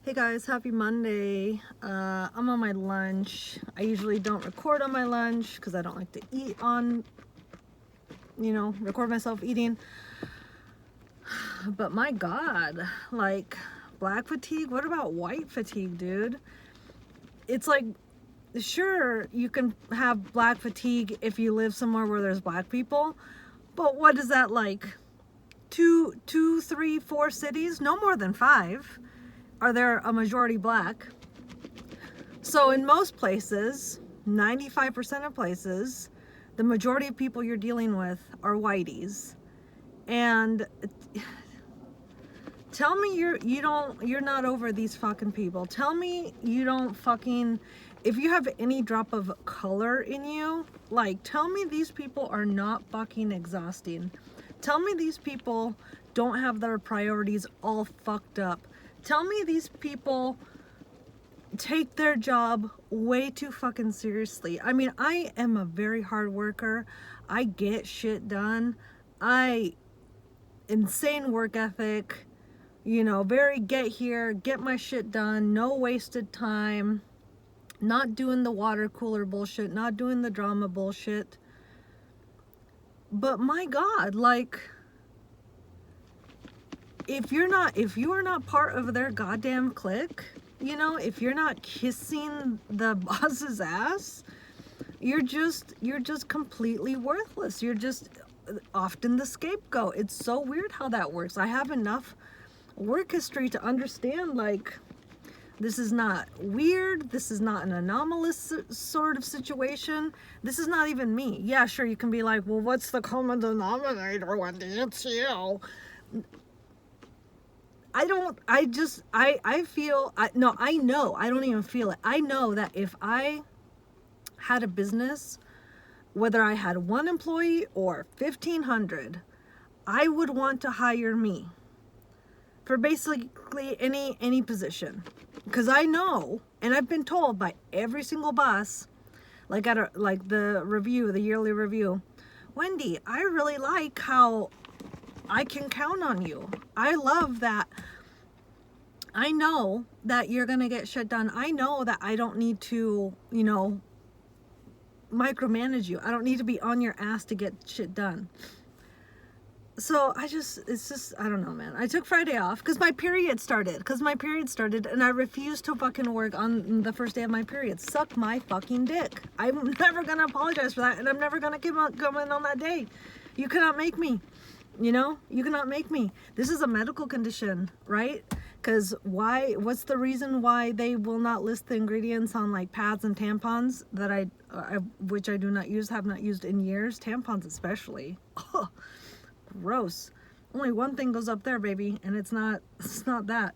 Hey guys, happy Monday. I'm on my lunch. I usually don't record on my lunch because I don't like to eat on, record myself eating. But my God, like black fatigue, what about white fatigue, dude? It's like, sure, you can have black fatigue if you live somewhere where there's black people, but what is that like? Two, three, 4 cities? No more than 5. Are there a majority black? So in most places, 95% of places, the majority of people you're dealing with are whiteys. And tell me you're not over these fucking people. Tell me you don't fucking, if you have any drop of color in you, like tell me these people are not fucking exhausting. Tell me these people don't have their priorities all fucked up. Tell me these people take their job way too fucking seriously. I mean, I am a very hard worker. I get shit done. Insane work ethic, very get here, get my shit done, no wasted time, not doing the water cooler bullshit, not doing the drama bullshit. But my God, like, if you are not part of their goddamn clique, if you're not kissing the boss's ass, you're just completely worthless. You're just often the scapegoat. It's so weird how that works. I have enough work history to understand, like, this is not weird. This is not an anomalous sort of situation. This is not even me. Yeah, sure, you can be like, well, what's the common denominator, Wendy? It's you. I know, I don't even feel it. I know that if I had a business, whether I had 1 employee or 1,500, I would want to hire me for basically any position. Because I know, and I've been told by every single boss, like the yearly review, Wendy, I really like how I can count on you. I love that. I know that you're going to get shit done. I know that I don't need to, micromanage you. I don't need to be on your ass to get shit done. So I don't know, man. I took Friday off because my period started. And I refused to fucking work on the first day of my period. Suck my fucking dick. I'm never going to apologize for that. And I'm never going to come in on that day. You cannot make me. You cannot make me. This is a medical condition, right? Because what's the reason why they will not list the ingredients on like pads and tampons that which I do not use, have not used in years, tampons especially. Oh, gross. Only one thing goes up there, baby, and it's not that.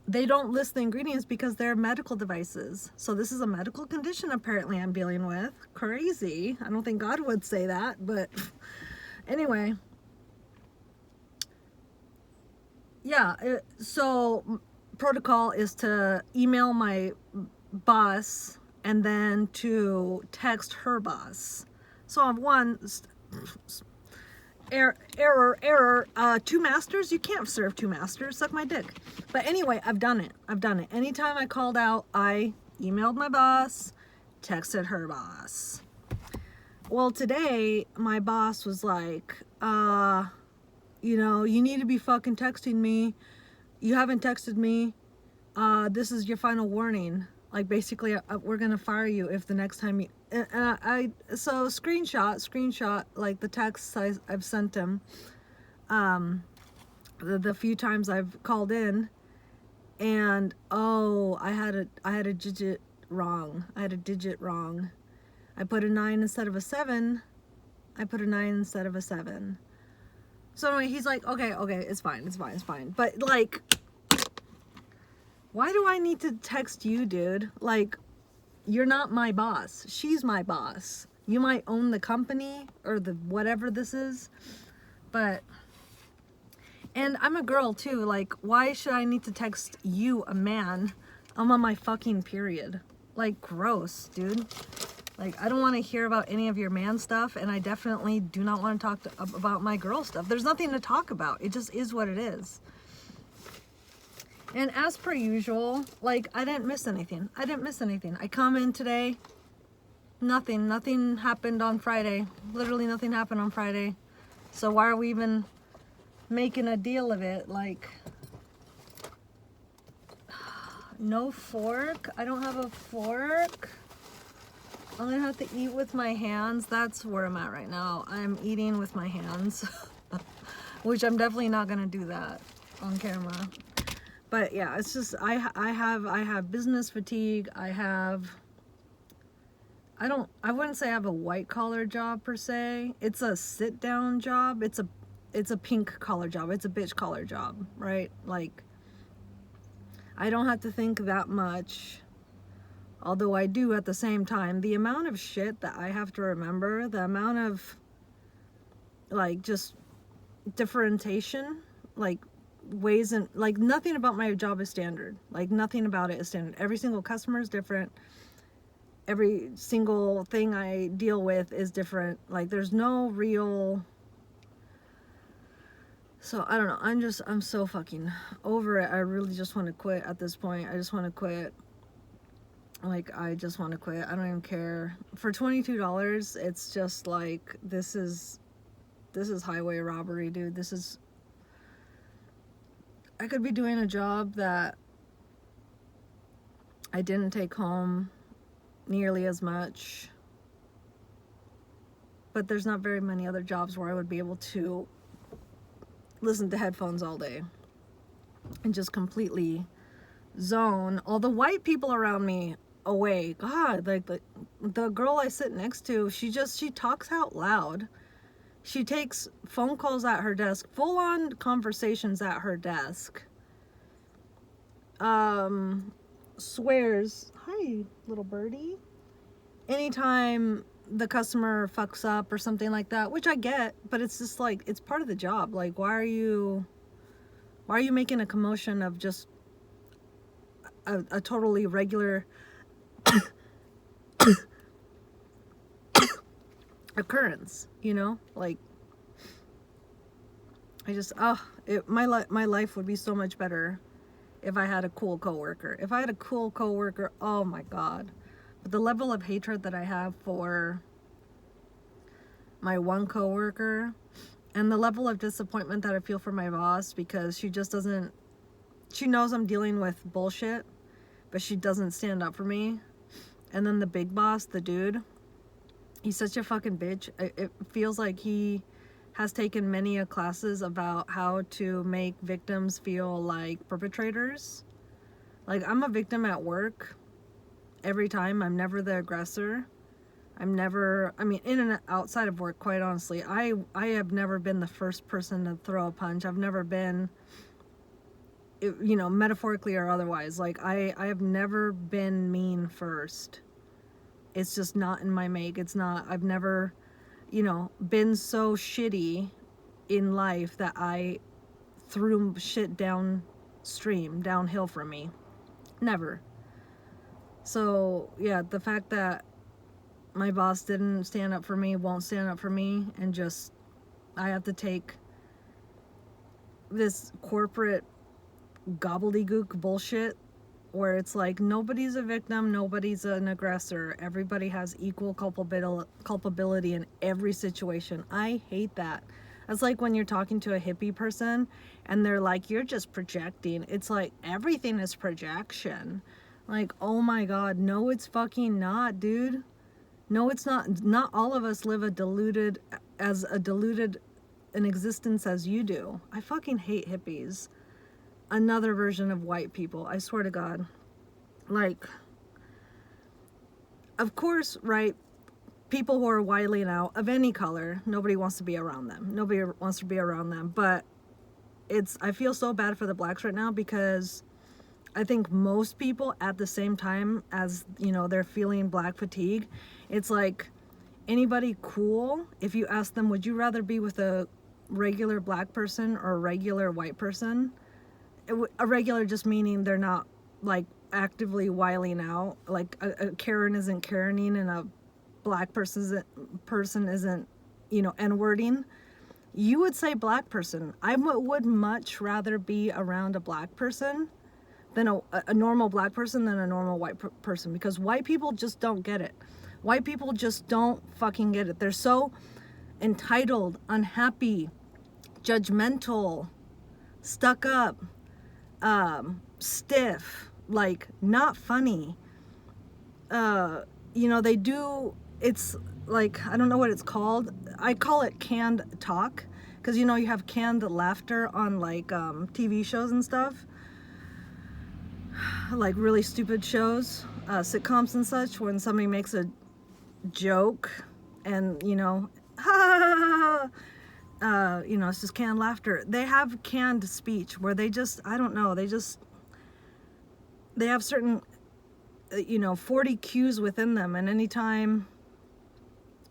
They don't list the ingredients because they're medical devices. So this is a medical condition apparently I'm dealing with. Crazy. I don't think God would say that, but anyway. Yeah, so protocol is to email my boss and then to text her boss. So I've error, 2 masters. You can't serve 2 masters. Suck my dick. But anyway, I've done it. Anytime I called out, I emailed my boss, texted her boss. Well, today my boss was like, you need to be fucking texting me. You haven't texted me. This is your final warning. Like, basically, we're gonna fire you if the next time you. So screenshot like the texts I've sent him. The few times I've called in, and I had a digit wrong. I put a 9 instead of a 7. I put a 9 instead of a 7. So anyway, he's like, okay, it's fine. But like, why do I need to text you, dude? Like, you're not my boss. She's my boss. You might own the company or the whatever this is, and I'm a girl too. Like, why should I need to text you, a man? I'm on my fucking period. Like, gross, dude. Like, I don't want to hear about any of your man stuff, and I definitely do not want to talk about my girl stuff. There's nothing to talk about. It just is what it is. And as per usual, like, I didn't miss anything. I come in today, nothing happened on Friday. Literally nothing happened on Friday. So why are we even making a deal of it? Like, no fork. I don't have a fork. I'm gonna have to eat with my hands. That's where I'm at right now. I'm eating with my hands, which I'm definitely not gonna do that on camera. But yeah, it's just I have business fatigue. I wouldn't say I have a white collar job per se. It's a sit down job. It's a pink collar job. It's a bitch collar job, right? Like, I don't have to think that much, although I do at the same time. The amount of shit that I have to remember, the amount of, like, just differentiation, like, ways, and like, nothing about my job is standard. Like, nothing about it is standard. Every single customer is different. Every single thing I deal with is different. Like, there's no real... So I don't know, I'm so fucking over it. I really just want to quit at this point. I just want to quit. Like, I just want to quit. I don't even care. For $22, it's just like, this is highway robbery, dude. I could be doing a job that I didn't take home nearly as much, but there's not very many other jobs where I would be able to listen to headphones all day and just completely zone all the white people around me away. God, like, the girl I sit next to, she talks out loud. She takes phone calls at her desk, full-on conversations at her desk. Swears, hi, little birdie. Anytime the customer fucks up or something like that, which I get, but it's just like, it's part of the job. Like, why are you making a commotion of just a totally regular occurrence, you know? Like, I just, my life would be so much better if I had a cool coworker. If I had a cool coworker, oh my God. But the level of hatred that I have for my one coworker, and the level of disappointment that I feel for my boss, because she just doesn't, she knows I'm dealing with bullshit, but she doesn't stand up for me. And then the big boss, the dude, he's such a fucking bitch. It feels like he has taken many classes about how to make victims feel like perpetrators. Like, I'm a victim at work every time. I'm never the aggressor. I'm never, I mean, in and outside of work, quite honestly, I have never been the first person to throw a punch. I've never been, you know, metaphorically or otherwise. Like, I have never been mean first. It's just not in my make. It's not, I've never, you know, been so shitty in life that I threw shit downhill from me. Never. So, yeah, the fact that my boss didn't stand up for me, won't stand up for me, and just, I have to take this corporate gobbledygook bullshit where it's like, nobody's a victim, nobody's an aggressor, everybody has equal culpability in every situation. I hate that. That's like when you're talking to a hippie person and they're like, you're just projecting. It's like, everything is projection. Like, oh my God, no, it's fucking not, dude. No, it's not. Not all of us live as deluded an existence as you do. I fucking hate hippies. Another version of white people. I swear to God. Like, of course, right? People who are wilding out of any color, nobody wants to be around them. Nobody wants to be around them. But I feel so bad for the blacks right now, because I think most people at the same time as, you know, they're feeling black fatigue, it's like, anybody cool, if you ask them, would you rather be with a regular black person or a regular white person? A regular just meaning they're not, like, actively wiling out. Like, a Karen isn't Karening, and a black person isn't, you know, N-wording. You would say black person. I would much rather be around a black person than a normal black person than a normal white person, because white people just don't get it. White people just don't fucking get it. They're so entitled, unhappy, judgmental, stuck up, stiff, like not funny. You know, they do, it's like, I don't know what it's called. I call it canned talk, because you know, you have canned laughter on like TV shows and stuff, like really stupid shows, sitcoms and such, when somebody makes a joke and, you know, you know, it's just canned laughter. They have canned speech where they just, I don't know, they have certain, you know, 40 cues within them, and anytime,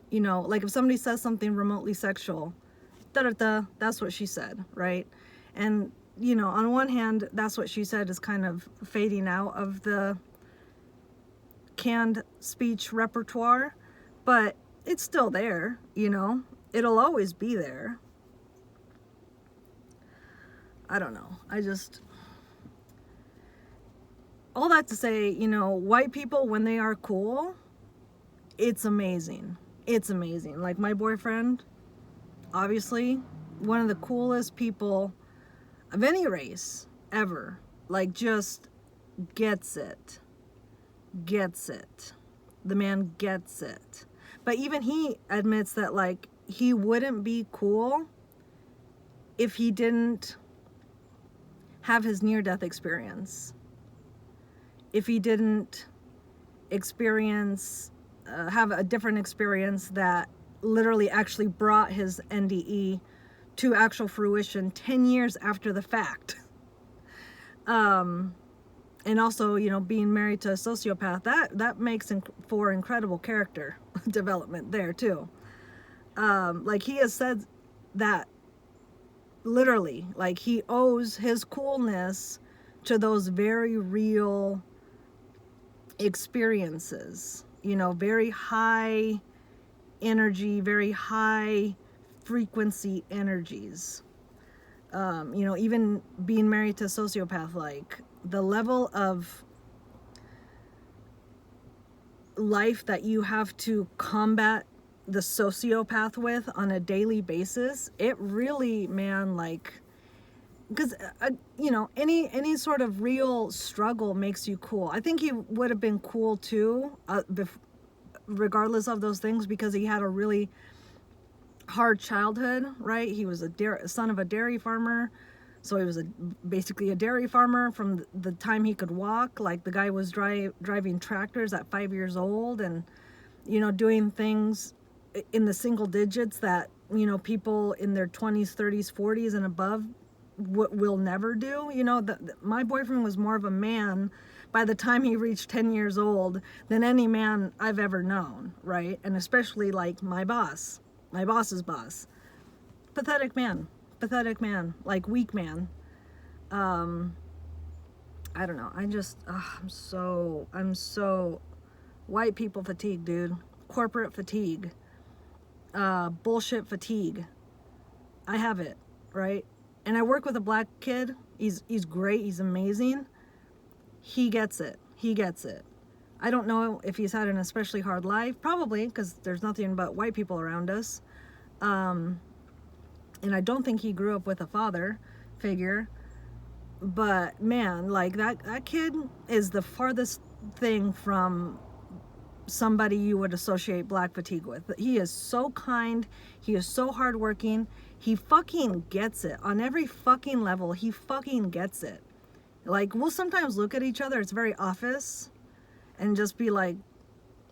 you know, like if somebody says something remotely sexual, da-da-da, that's what she said, right? And, you know, on one hand, that's what she said is kind of fading out of the canned speech repertoire, but it's still there, you know? It'll always be there. I don't know. All that to say, you know, white people, when they are cool, it's amazing. It's amazing. Like my boyfriend, obviously, one of the coolest people of any race ever. Like, just gets it. Gets it. The man gets it. But even he admits that, like, he wouldn't be cool if he didn't have his near-death experience. If he didn't experience, have a different experience that literally actually brought his NDE to actual fruition 10 years after the fact. And also, you know, being married to a sociopath, that makes for incredible character development there too. Like he has said that literally, like he owes his coolness to those very real experiences, you know, very high energy, very high frequency energies. You know, even being married to a sociopath, like the level of life that you have to combat the sociopath with on a daily basis, it really, man, like, because you know, any sort of real struggle makes you cool. I think he would have been cool too, regardless of those things, because he had a really hard childhood, right? He was a son of a dairy farmer, so he was basically a dairy farmer from the time he could walk. Like the guy was driving tractors at 5 years old, and you know, doing things in the single digits that, you know, people in their 20s, 30s, 40s and above will never do. You know, my boyfriend was more of a man by the time he reached 10 years old than any man I've ever known, right? And especially like my boss's boss. Pathetic man, like weak man. I don't know. I'm so white people fatigue, dude. Corporate fatigue. Bullshit fatigue. I have it, right? And I work with a black kid. He's great. He's amazing. He gets it. I don't know if he's had an especially hard life. Probably, because there's nothing but white people around us. And I don't think he grew up with a father figure. But man, like that kid is the farthest thing from somebody you would associate black fatigue with. He is so kind. He is so hardworking. He fucking gets it on every fucking level. He fucking gets it. Like, we'll sometimes look at each other, it's very office, and just be like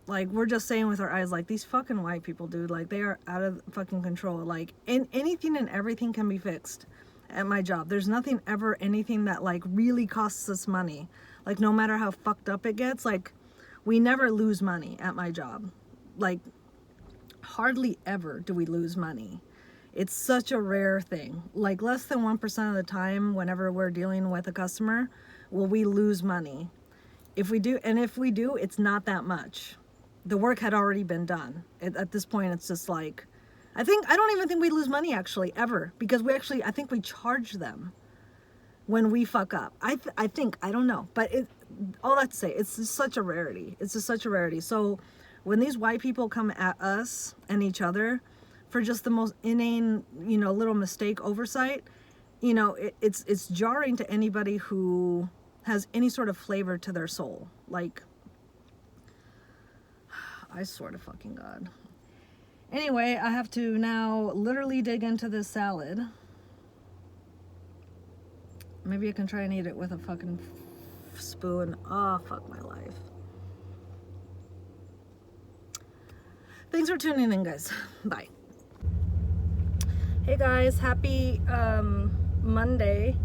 we're just saying with our eyes, like, these fucking white people, dude, like, they are out of fucking control. Like, anything and everything can be fixed at my job. There's nothing ever, anything that like really costs us money. Like, no matter how fucked up it gets, like, we never lose money at my job. Like, hardly ever do we lose money. It's such a rare thing. Like, less than 1% of the time, whenever we're dealing with a customer, will we lose money. If we do, it's not that much. The work had already been done. At this point, it's just like, I don't even think we lose money, actually, ever. Because I think we charge them. when we fuck up. I think, I don't know, but all that to say, it's just such a rarity. It's just such a rarity. So when these white people come at us and each other for just the most inane, you know, little mistake, oversight, you know, it's jarring to anybody who has any sort of flavor to their soul. Like, I swear to fucking God. Anyway, I have to now literally dig into this salad. Maybe I can try and eat it with a fucking spoon. Oh, fuck my life. Thanks for tuning in, guys. Bye. Hey guys, happy Monday.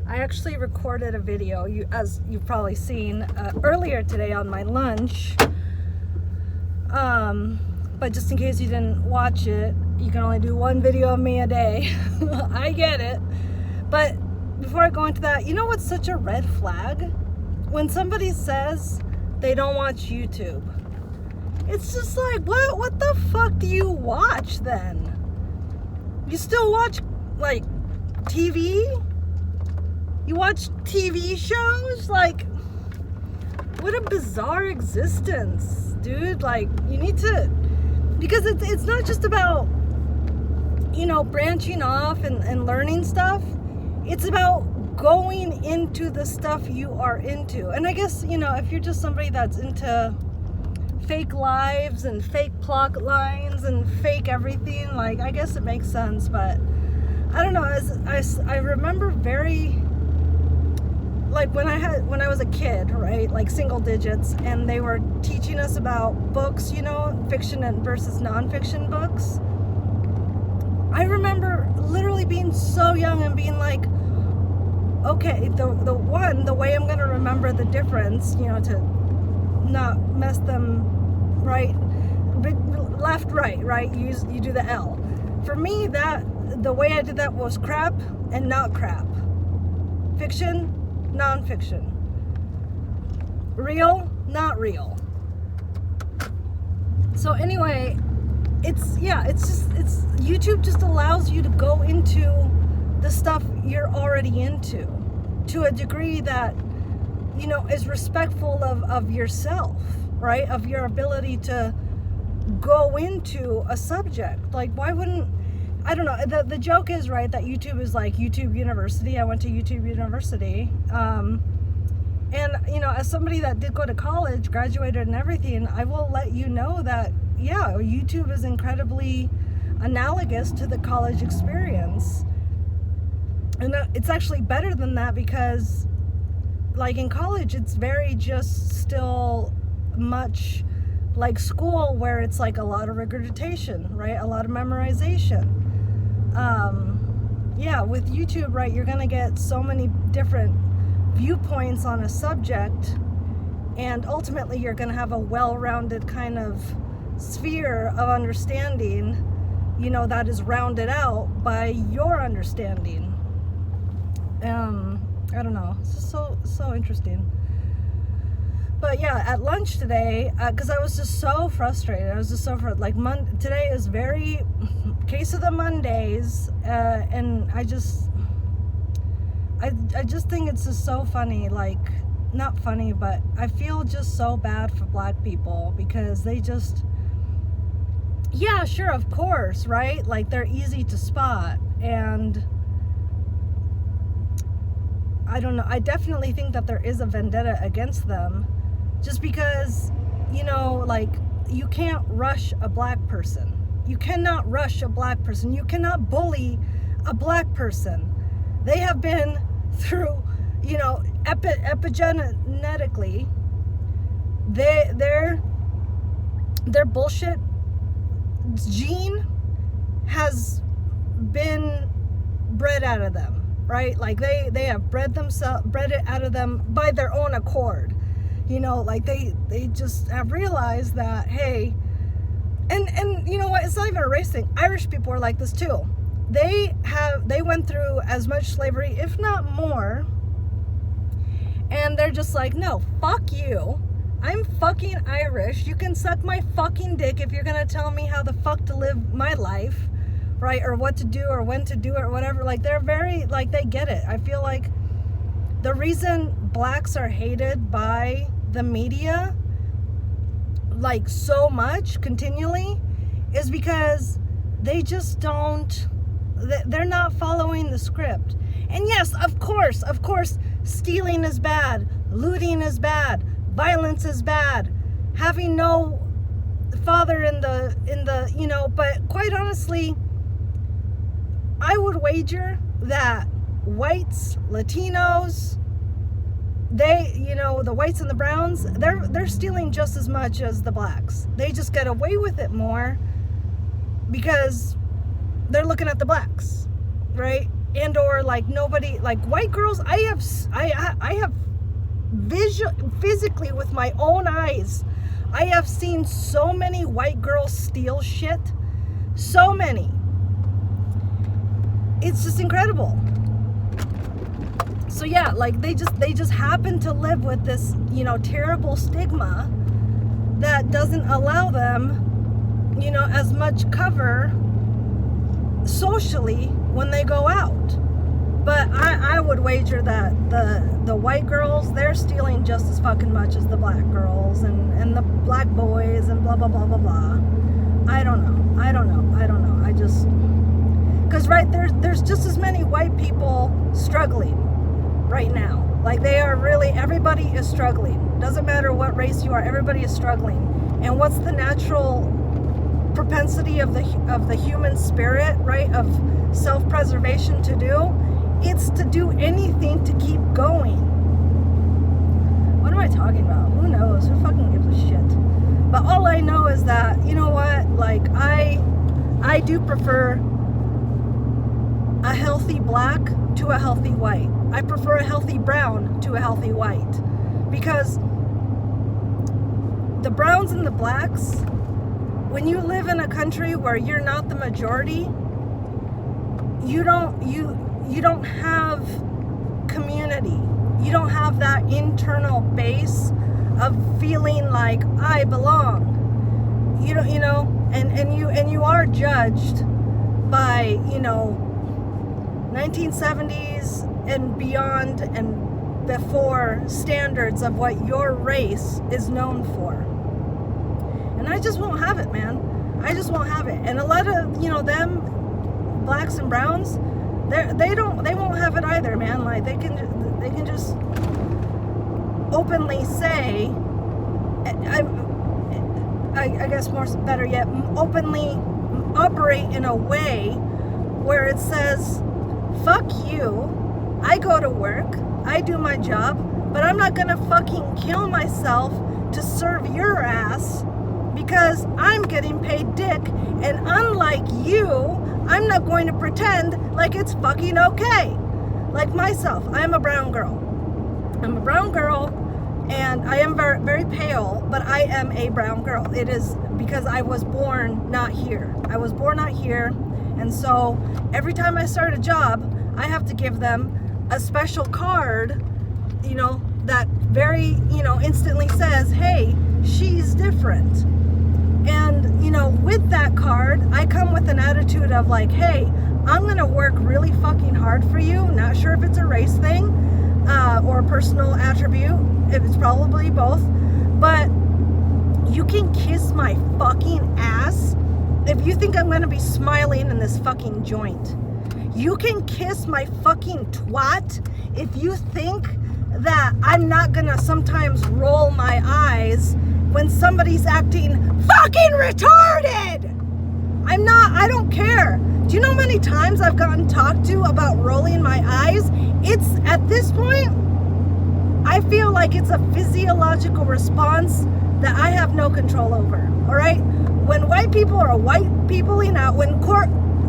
I actually recorded a video, as you've probably seen, earlier today on my lunch. But just in case you didn't watch it, you can only do one video of me a day. I get it. But before I go into that, you know what's such a red flag? When somebody says they don't watch YouTube. It's just like, what the fuck do you watch then? You still watch, like, TV? You watch TV shows? Like, what a bizarre existence, dude. Like, you need to, because it's not just about, you know, branching off and learning stuff. It's about going into the stuff you are into. And I guess, you know, if you're just somebody that's into fake lives and fake plot lines and fake everything, like, I guess it makes sense. But I don't know, I remember very, like, when I was a kid, right, like single digits, and they were teaching us about books, you know, fiction and versus nonfiction books. I remember literally being so young and being like, okay, the way I'm gonna remember the difference, you know, to not mess them right, left, right, you do the L. For me, that the way I did that was crap and not crap. Fiction, non-fiction. Real, not real. So anyway, it's YouTube just allows you to go into the stuff you're already into to a degree that, you know, is respectful of yourself, right? Of your ability to go into a subject. Like, why wouldn't, I don't know, the joke is, right, that YouTube is like YouTube University. I went to YouTube University. And, you know, as somebody that did go to college, graduated and everything, I will let you know that, yeah, YouTube is incredibly analogous to the college experience. And it's actually better than that because, like, in college, it's very just still much like school, where it's like a lot of regurgitation, right? A lot of memorization. Yeah, with YouTube, right, you're gonna get so many different viewpoints on a subject, and ultimately you're gonna have a well-rounded kind of sphere of understanding, you know, that is rounded out by your understanding. I don't know, it's just so interesting. But yeah, at lunch today, because I was just so frustrated. I was just so frustrated. Like, today is very case of the Mondays, and I just think it's just so funny. Like, not funny, but I feel just so bad for black people because they just, yeah, sure, of course, right? Like, they're easy to spot, and I don't know. I definitely think that there is a vendetta against them. Just because, you know, like, you can't rush a black person. You cannot rush a black person. You cannot bully a black person. They have been through, you know, epigenetically, their bullshit gene has been bred out of them, right? Like, they have bred it out of them by their own accord. You know, like, they just have realized that, hey, and you know what, it's not even a race thing. Irish people are like this too. They went through as much slavery, if not more, and they're just like, no, fuck you. I'm fucking Irish. You can suck my fucking dick if you're gonna tell me how the fuck to live my life, right? Or what to do or when to do it or whatever. Like, they're very, like, they get it. I feel like the reason blacks are hated by the media like so much continually is because they just don't, they're not following the script. And yes, of course, stealing is bad, looting is bad, violence is bad, having no father in the you know, but quite honestly, I would wager that whites, Latinos, they, you know, the whites and the browns, they're stealing just as much as the blacks. They just get away with it more because they're looking at the blacks, right? And or like nobody, like white girls, I have physically with my own eyes, I have seen so many white girls steal shit, so many. It's just incredible. So yeah, like they just happen to live with this, you know, terrible stigma that doesn't allow them, you know, as much cover socially when they go out. But I would wager that the white girls, they're stealing just as fucking much as the black girls and the black boys and blah blah blah blah blah. I don't know. I just, because right there's just as many white people struggling right now. Like they are really, everybody is struggling. Doesn't matter what race you are, everybody is struggling. And what's the natural propensity of the human spirit, right? Of self-preservation to do? It's to do anything to keep going. What am I talking about? Who knows? Who fucking gives a shit? But all I know is that, you know what? Like I do prefer a healthy black to a healthy white. I prefer a healthy brown to a healthy white, because the browns and the blacks, when you live in a country where you're not the majority, you don't have community. You don't have that internal base of feeling like I belong. You know, and you are judged by, you know, 1970s and beyond and before standards of what your race is known for. And I just won't have it, man. I just won't have it. And a lot of, you know, them blacks and browns, they won't have it either, man. Like they can just openly say, I guess better yet, openly operate in a way where it says, fuck you, I go to work, I do my job, but I'm not gonna fucking kill myself to serve your ass because I'm getting paid dick, and unlike you, I'm not going to pretend like it's fucking okay. Like myself, I am a brown girl. I'm a brown girl, and I am very, very pale, but I am a brown girl. It is because I was born not here. I was born not here, and so every time I start a job, I have to give them a special card, you know, that very, you know, instantly says, hey, she's different. And, you know, with that card, I come with an attitude of like, hey, I'm going to work really fucking hard for you. Not sure if it's a race thing or a personal attribute. It's probably both. But you can kiss my fucking ass if you think I'm going to be smiling in this fucking joint. You can kiss my fucking twat if you think that I'm not going to sometimes roll my eyes when somebody's acting fucking retarded. I don't care. Do you know how many times I've gotten talked to about rolling my eyes? It's, at this point, I feel like it's a physiological response that I have no control over, all right? When white people are white peopling out,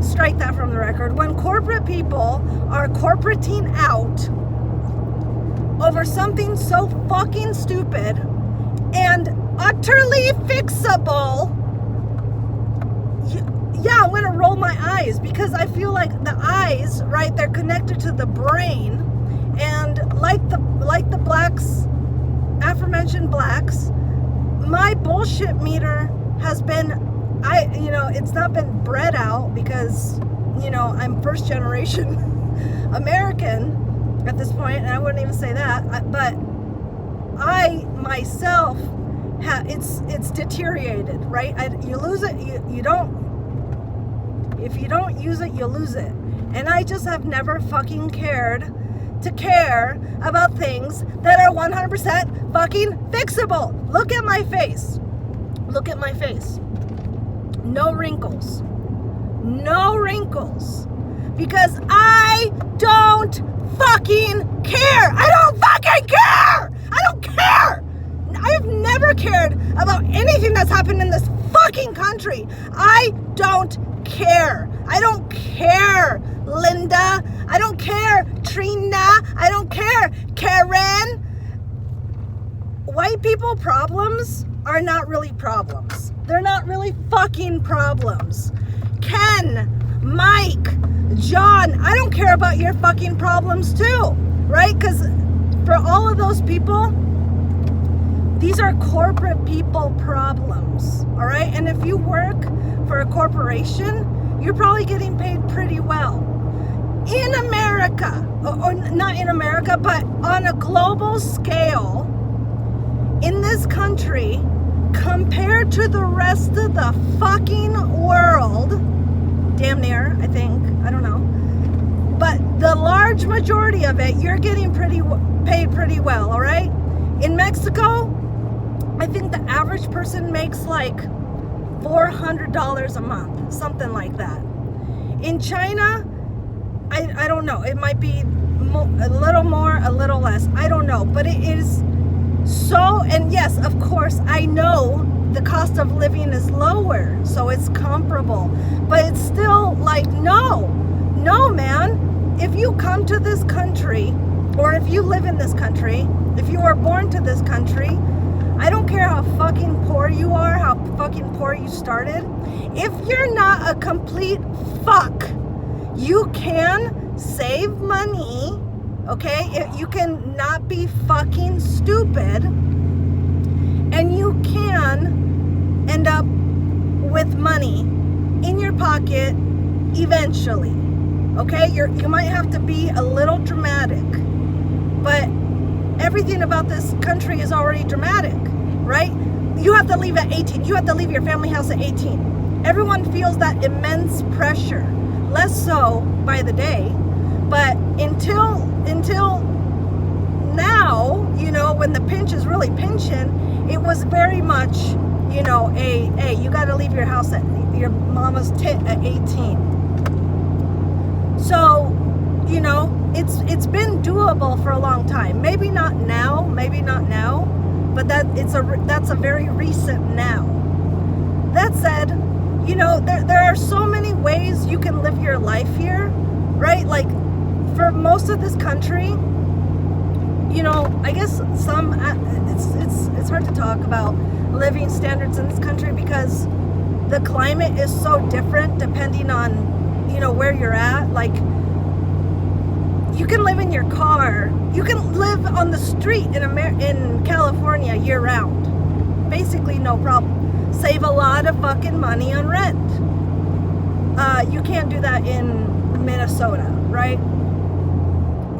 strike that from the record, when corporate people are corporating out over something so fucking stupid and utterly fixable, yeah, I'm going to roll my eyes, because I feel like the eyes, right, they're connected to the brain, and like the blacks, aforementioned blacks, my bullshit meter has been, it's not been bred out because, you know, I'm first generation American, at this point, and I wouldn't even say that, but I myself it's deteriorated, right? You lose it, you don't, if you don't use it, you lose it. And I just have never fucking cared to care about things that are 100% fucking fixable. Look at my face. Look at my face. No wrinkles. No wrinkles. Because I don't fucking care. I don't fucking care. I don't care. I've never cared about anything that's happened in this fucking country. I don't care. I don't care, Linda. I don't care, Trina. I don't care, Karen. White people problems are not really problems. They're not really fucking problems. Ken, Mike, John, I don't care about your fucking problems too, right? Because for all of those people, these are corporate people problems, all right? And if you work for a corporation, you're probably getting paid pretty well. In America, or not in America, but on a global scale, in this country, compared to the rest of the fucking world, damn near, I think, I don't know, but the large majority of it, you're getting paid pretty well, all right? In Mexico, I think the average person makes like $400 a month, something like that. In China, I don't know, it might be a little more, a little less, I don't know, but it is so, and yes, of course, I know the cost of living is lower, so it's comparable, but it's still like, no, man, if you come to this country, or if you live in this country, if you were born to this country, I don't care how fucking poor you are, how fucking poor you started. If you're not a complete fuck, you can save money, okay? You can not be fucking stupid, and you can end up with money in your pocket eventually, okay? You might have to be a little dramatic, but everything about this country is already dramatic, right? You have to leave at 18. You have to leave your family house at 18. Everyone feels that immense pressure. Less so by the day, but until now, you know, when the pinch is really pinching, it was very much, you know, hey, you got to leave your house at your mama's tit at 18. So, you know, it's been doable for a long time. Maybe not now, but that's a very recent now. That said, you know, there are so many ways you can live your life here, right? Like, for most of this country, you know, I guess it's hard to talk about living standards in this country because the climate is so different depending on, you know, where you're at. Like, you can live in your car, you can live on the street in California year round, basically no problem. Save a lot of fucking money on rent. You can't do that in Minnesota, right?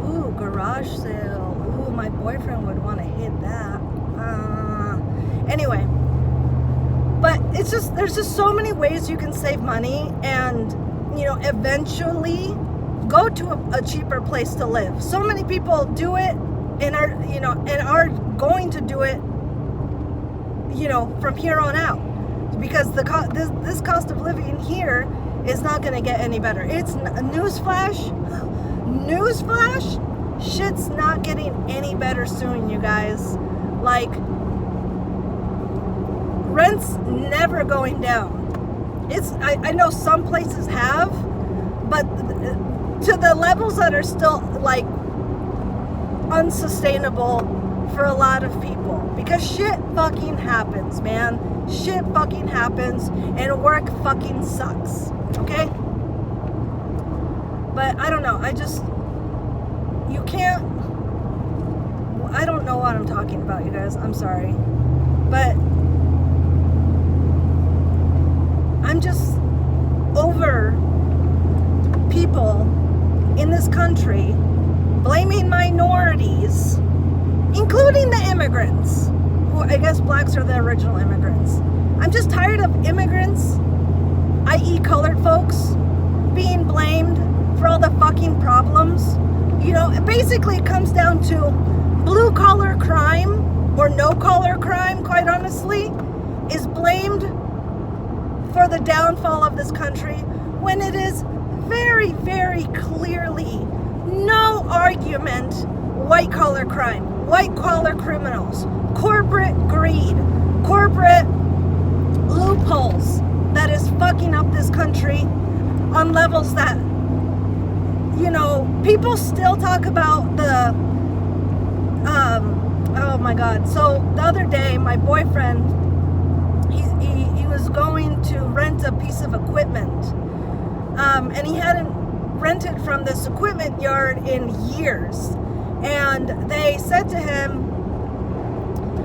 Ooh, garage sale. Ooh, my boyfriend would want to hit that. Anyway, but there's just so many ways you can save money and, you know, eventually go to a cheaper place to live. So many people do it and are going to do it, you know, from here on out, because this cost of living here is not going to get any better. It's newsflash, shit's not getting any better soon, you guys. Like, rent's never going down. I know some places have, but to the levels that are still like unsustainable for a lot of people, because shit fucking happens, man. Shit fucking happens, and work fucking sucks, okay? But I don't know, you can't, I don't know what I'm talking about, you guys, I'm sorry, but I'm just over people in this country blaming minorities, including the immigrants, who I guess blacks are the original immigrants. I'm just tired of immigrants, i.e. colored folks, being blamed for all the fucking problems. You know, basically it comes down to blue collar crime, or no collar crime, quite honestly, is blamed for the downfall of this country, when it is very, very clearly, no argument, white collar crime, white collar criminals, corporate greed, corporate loopholes that is fucking up this country on levels that, you know, people still talk about the, oh my God. So the other day, my boyfriend, he was going to rent a piece of equipment, and he hadn't rented from this equipment yard in years. And they said to him,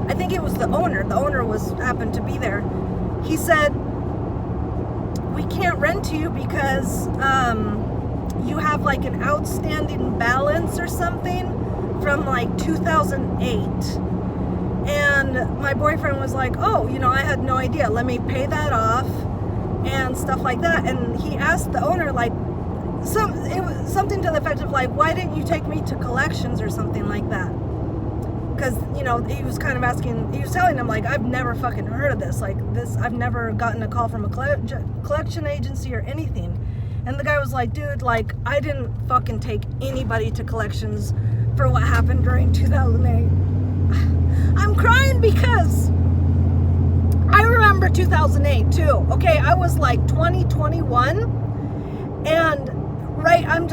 I think it was the owner happened to be there. He said, we can't rent to you because you have like an outstanding balance or something from like 2008. And my boyfriend was like, oh, you know, I had no idea. Let me pay that off and stuff like that. And he asked the owner, like, it was something to the effect of like, why didn't you take me to collections or something like that? Because, you know, he was kind of asking, he was telling him, like, I've never fucking heard of this. Like, I've never gotten a call from a collection agency or anything. And the guy was like, dude, like, I didn't fucking take anybody to collections for what happened during 2008. I'm crying because I remember 2008 too. Okay, I was like 20, 21, and I'm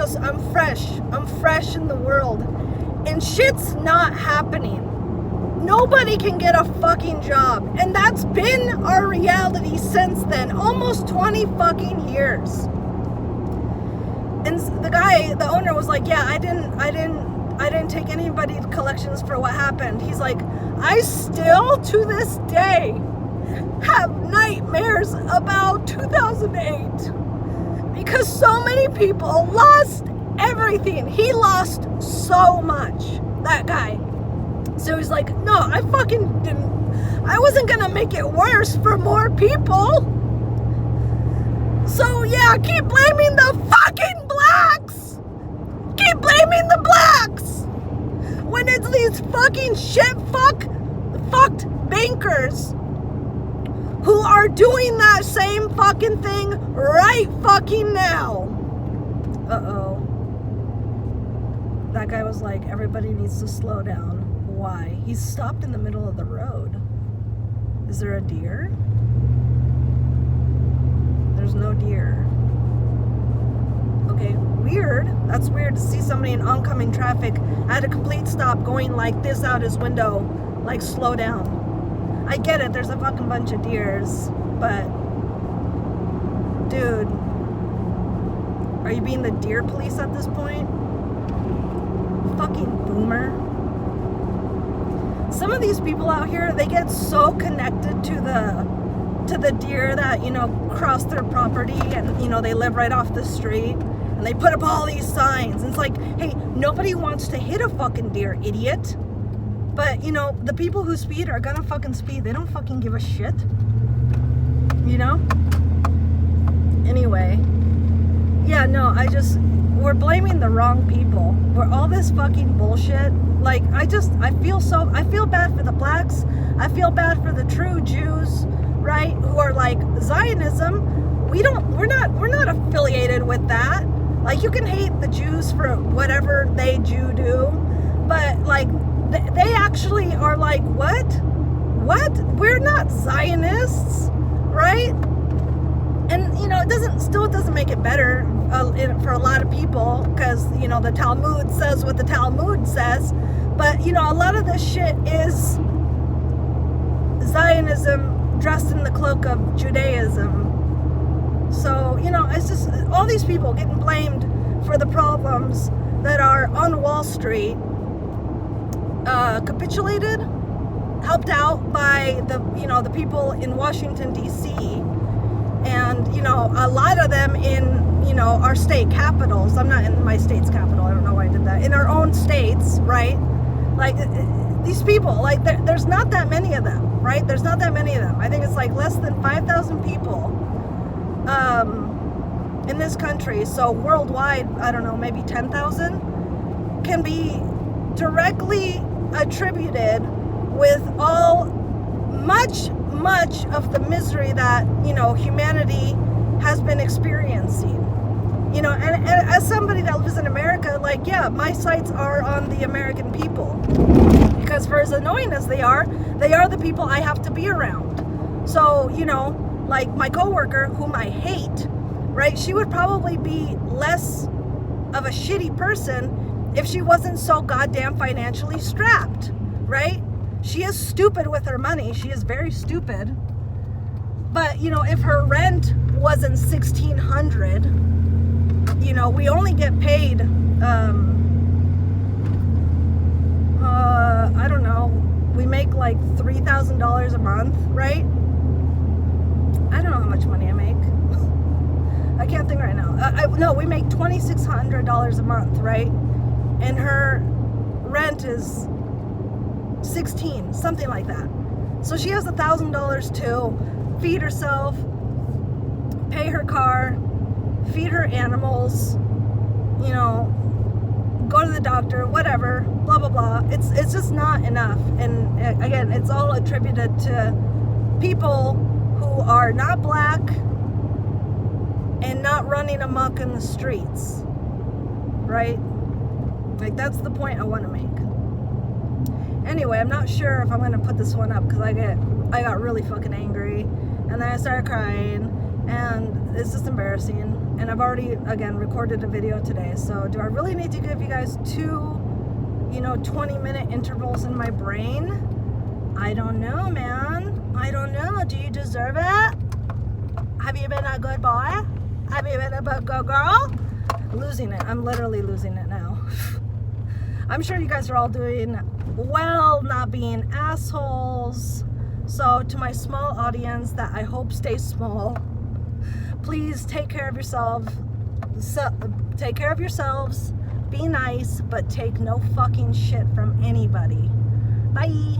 fresh in the world, and shit's not happening. Nobody can get a fucking job, and that's been our reality since then, almost 20 fucking years. And the owner was like, yeah, I didn't take anybody to collections for what happened. He's like, I still to this day have nightmares about 2008 because so many people lost everything. He lost so much, that guy. So he's like, no, I wasn't gonna make it worse for more people. So yeah, keep blaming the fucking blacks. Keep blaming the blacks when it's these fucking fucked bankers who are doing that same fucking thing right fucking now. Uh-oh. That guy was like, everybody needs to slow down. Why? He's stopped in the middle of the road. Is there a deer? There's no deer. Okay, weird. That's weird to see somebody in oncoming traffic at a complete stop going like this out his window. Like, slow down. I get it, there's a fucking bunch of deers, but dude, are you being the deer police at this point? Fucking boomer. Some of these people out here, they get so connected to the deer that, you know, cross their property, and, you know, they live right off the street, and they put up all these signs, and it's like, hey, nobody wants to hit a fucking deer, idiot. But, you know, the people who speed are gonna fucking speed. They don't fucking give a shit. You know? Anyway. Yeah, no, we're blaming the wrong people. We're all this fucking bullshit. Like, I feel bad for the blacks. I feel bad for the true Jews, right? Who are like, Zionism, we're not affiliated with that. Like, you can hate the Jews for whatever they do, but like, they actually are like, what? We're not Zionists, right? And, you know, it doesn't make it better for a lot of people, because, you know, the Talmud says what the Talmud says. But, you know, a lot of this shit is Zionism dressed in the cloak of Judaism. So, you know, it's just all these people getting blamed for the problems that are on Wall Street, capitulated, helped out by the people in Washington, D.C., And, you know, a lot of them in, you know, our state capitals. I'm not in my state's capital. I don't know why I did that. In our own states, right? Like, these people, like, there's not that many of them, right? There's not that many of them. I think it's like less than 5,000 people in this country. So worldwide, I don't know, maybe 10,000 can be directly attributed with all much of the misery that, you know, humanity has been experiencing. You know, and as somebody that lives in America, like, yeah, my sights are on the American people, because for as annoying as they are the people I have to be around. So, you know, like my coworker, whom I hate, right, she would probably be less of a shitty person if she wasn't so goddamn financially strapped, right? She is stupid with her money. She is very stupid. But, you know, if her rent wasn't $1,600, you know, we only get paid, I don't know, we make like $3,000 a month, right? I don't know how much money I make. I can't think right now. No, we make $2,600 a month, right? And her rent is 16, something like that. So she has $1,000 to feed herself, pay her car, feed her animals, you know, go to the doctor, whatever, blah blah blah. It's just not enough. And again, it's all attributed to people who are not black and not running amok in the streets, right? Like, that's the point I want to make. Anyway, I'm not sure if I'm going to put this one up because I got really fucking angry, and then I started crying, and it's just embarrassing. And I've already, again, recorded a video today. So do I really need to give you guys 2, you know, 20-minute intervals in my brain? I don't know, man. I don't know. Do you deserve it? Have you been a good boy? Have you been a good girl? Losing it. I'm literally losing it now. I'm sure you guys are all doing well, not being assholes. So to my small audience that I hope stays small, please take care of yourselves. Take care of yourselves. Be nice, but take no fucking shit from anybody. Bye.